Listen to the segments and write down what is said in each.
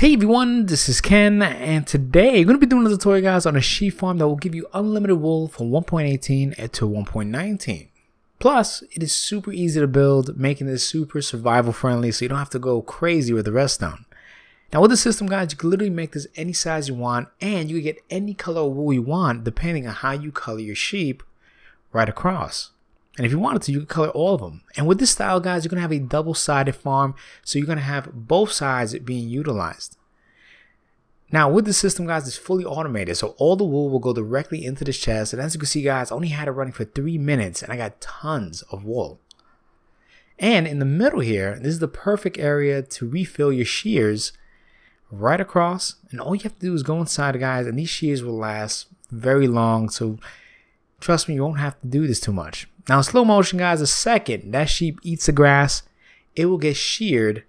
Hey everyone, this is Ken, and today we're going to be doing a tutorial, guys, on a sheep farm that will give you unlimited wool from 1.18 to 1.19. Plus, it is super easy to build, making this super survival friendly, so you don't have to go crazy with the redstone. Now with the system, guys, you can literally make this any size you want, and you can get any color of wool you want depending on how you color your sheep right across. And if you wanted to, you could color all of them. And with this style, guys, you're going to have a double-sided farm, so you're going to have both sides being utilized. Now, with the system, guys, it's fully automated, so all the wool will go directly into this chest. And as you can see, guys, I only had it running for 3 minutes, and I got tons of wool. And in the middle here, this is the perfect area to refill your shears right across. And all you have to do is go inside, guys, and these shears will last very long, so trust me, you won't have to do this too much. Now in slow motion, guys, the second that sheep eats the grass, it will get sheared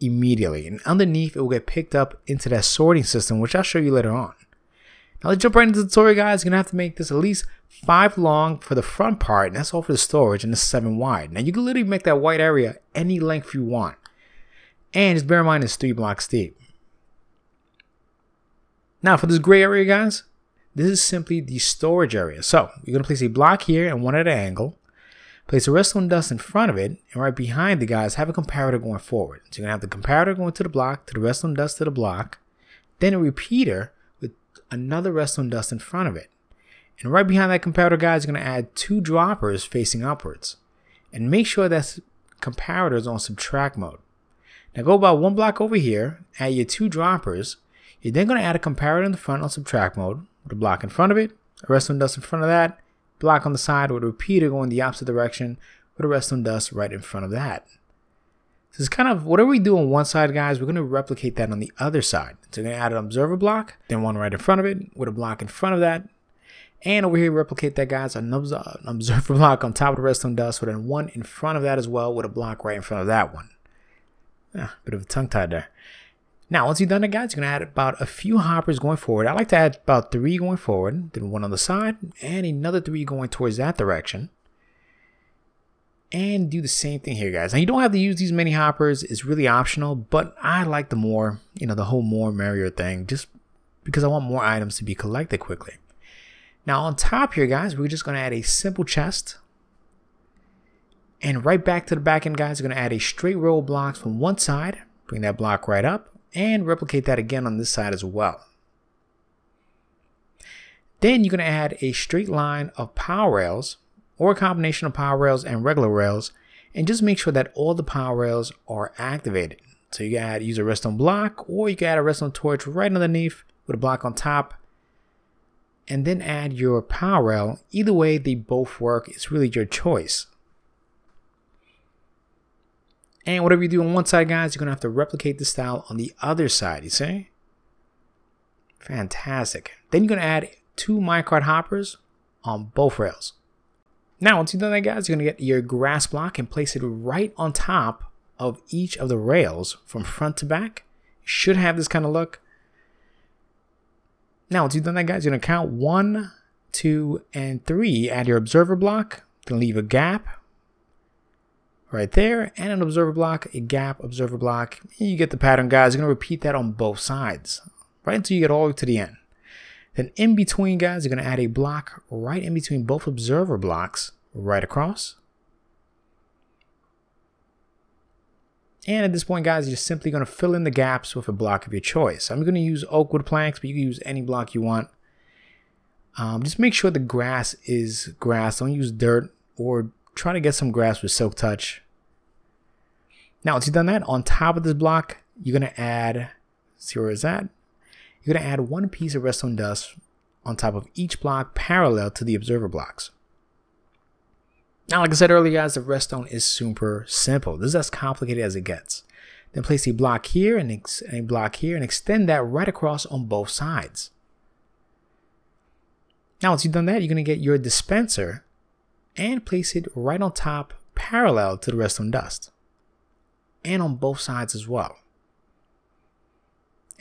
immediately. And underneath, it will get picked up into that sorting system, which I'll show you later on. Now let's jump right into the tutorial, guys. You're going to have to make this at least 5 long for the front part, and that's all for the storage, and it's 7 wide. Now you can literally make that white area any length you want. And just bear in mind, it's 3 blocks deep. Now for this gray area, guys, this is simply the storage area. So you're going to place a block here and one at an angle. Place a redstone dust in front of it, and right behind the guys, have a comparator going forward. So you're going to have the comparator going to the block, to the redstone dust to the block, then a repeater with another redstone dust in front of it. And right behind that comparator, guys, you're going to add 2 droppers facing upwards. And make sure that comparator is on subtract mode. Now go about 1 block over here, add your 2 droppers. You're then going to add a comparator in the front on subtract mode, with a block in front of it, a redstone dust in front of that, block on the side with a repeater going the opposite direction with a redstone dust right in front of that. So it's kind of whatever we do on one side, guys, we're going to replicate that on the other side. So we're going to add an observer block, then one right in front of it with a block in front of that. And over here, replicate that, guys, an observer block on top of the redstone dust with one in front of that as well with a block right in front of that one. Bit of a tongue tie there. Now, once you've done that, guys, you're going to add about a few hoppers going forward. I like to add about 3 going forward, then 1 on the side, and another 3 going towards that direction. And do the same thing here, guys. Now, you don't have to use these many hoppers. It's really optional, but I like the more, the whole more merrier thing, just because I want more items to be collected quickly. Now, on top here, guys, we're just going to add a simple chest. And right back to the back end, guys, we're going to add a straight row of blocks from one side. Bring that block right up. And replicate that again on this side as well. Then you're going to add a straight line of power rails, or a combination of power rails and regular rails, and just make sure that all the power rails are activated. So you can use a redstone block, or you can add a redstone torch right underneath with a block on top, and then add your power rail. Either way, they both work. It's really your choice. And whatever you do on one side, guys, you're going to have to replicate the style on the other side, you see? Fantastic. Then you're going to add 2 minecart hoppers on both rails. Now, once you've done that, guys, you're going to get your grass block and place it right on top of each of the rails from front to back. You should have this kind of look. Now, once you've done that, guys, you're going to count 1, 2, and 3. Add your observer block. Then leave a gap right there, and an observer block, a gap, observer block. You get the pattern, guys. You're going to repeat that on both sides, right until you get all the way to the end. Then in between, guys, you're going to add a block right in between both observer blocks, right across. And at this point, guys, you're simply going to fill in the gaps with a block of your choice. I'm going to use oak wood planks, but you can use any block you want. Just make sure the grass is grass. Don't use dirt, or try to get some grass with silk touch. Now, once you've done that, on top of this block, you're going to add, see where it's at? You're going to add 1 piece of redstone dust on top of each block parallel to the observer blocks. Now, like I said earlier, guys, the redstone is super simple. This is as complicated as it gets. Then place a block here and a block here and extend that right across on both sides. Now, once you've done that, you're going to get your dispenser and place it right on top parallel to the redstone dust. And on both sides as well.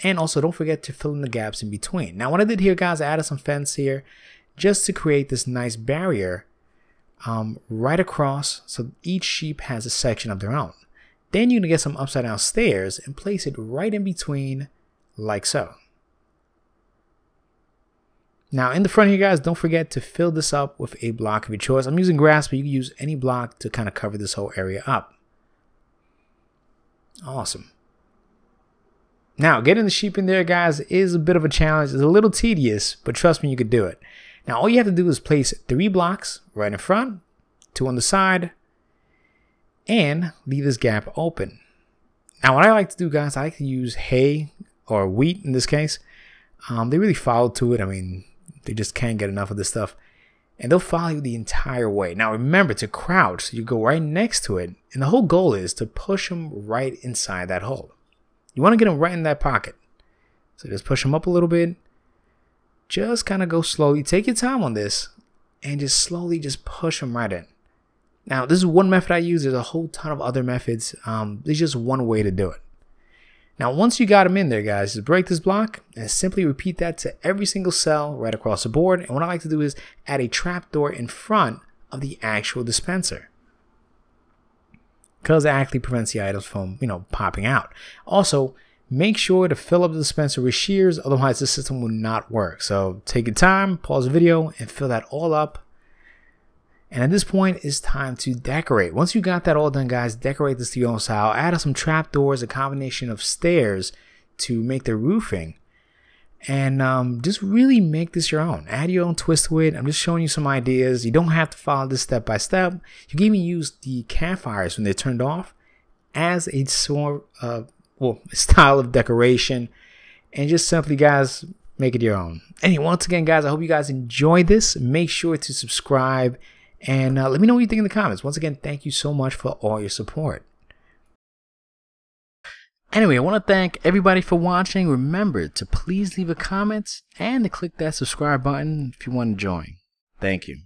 And also don't forget to fill in the gaps in between. Now what I did here, guys, I added some fence here just to create this nice barrier right across, so each sheep has a section of their own. Then you're going to get some upside down stairs and place it right in between like so. Now in the front here, guys, don't forget to fill this up with a block of your choice. I'm using grass, but you can use any block to kind of cover this whole area up. Awesome. Now getting the sheep in there, guys, is a bit of a challenge. It's a little tedious, but trust me, you could do it. Now all you have to do is place 3 blocks right in front, 2 on the side, and leave this gap open. Now what I like to do, guys, I like to use hay or wheat in this case. They really follow to it. I mean, they just can't get enough of this stuff. And they'll follow you the entire way. Now remember to crouch, so you go right next to it. And the whole goal is to push them right inside that hole. You want to get them right in that pocket. So just push them up a little bit. Just kind of go slowly. Take your time on this. And just slowly just push them right in. Now this is one method I use. There's a whole ton of other methods. There's just one way to do it. Now once you got them in there, guys, just break this block and simply repeat that to every single cell right across the board. And what I like to do is add a trapdoor in front of the actual dispenser, because it actually prevents the items from, popping out. Also, make sure to fill up the dispenser with shears, otherwise the system will not work. So take your time, pause the video, and fill that all up. And at this point, it's time to decorate. Once you got that all done, guys, decorate this to your own style. Add some trapdoors, a combination of stairs to make the roofing. And just really make this your own. Add your own twist to it. I'm just showing you some ideas. You don't have to follow this step by step. You can even use the campfires when they're turned off as a sort of, style of decoration. And just simply, guys, make it your own. Anyway, once again, guys, I hope you guys enjoyed this. Make sure to subscribe. And let me know what you think in the comments. Once again, thank you so much for all your support. Anyway, I want to thank everybody for watching. Remember to please leave a comment and to click that subscribe button if you want to join. Thank you.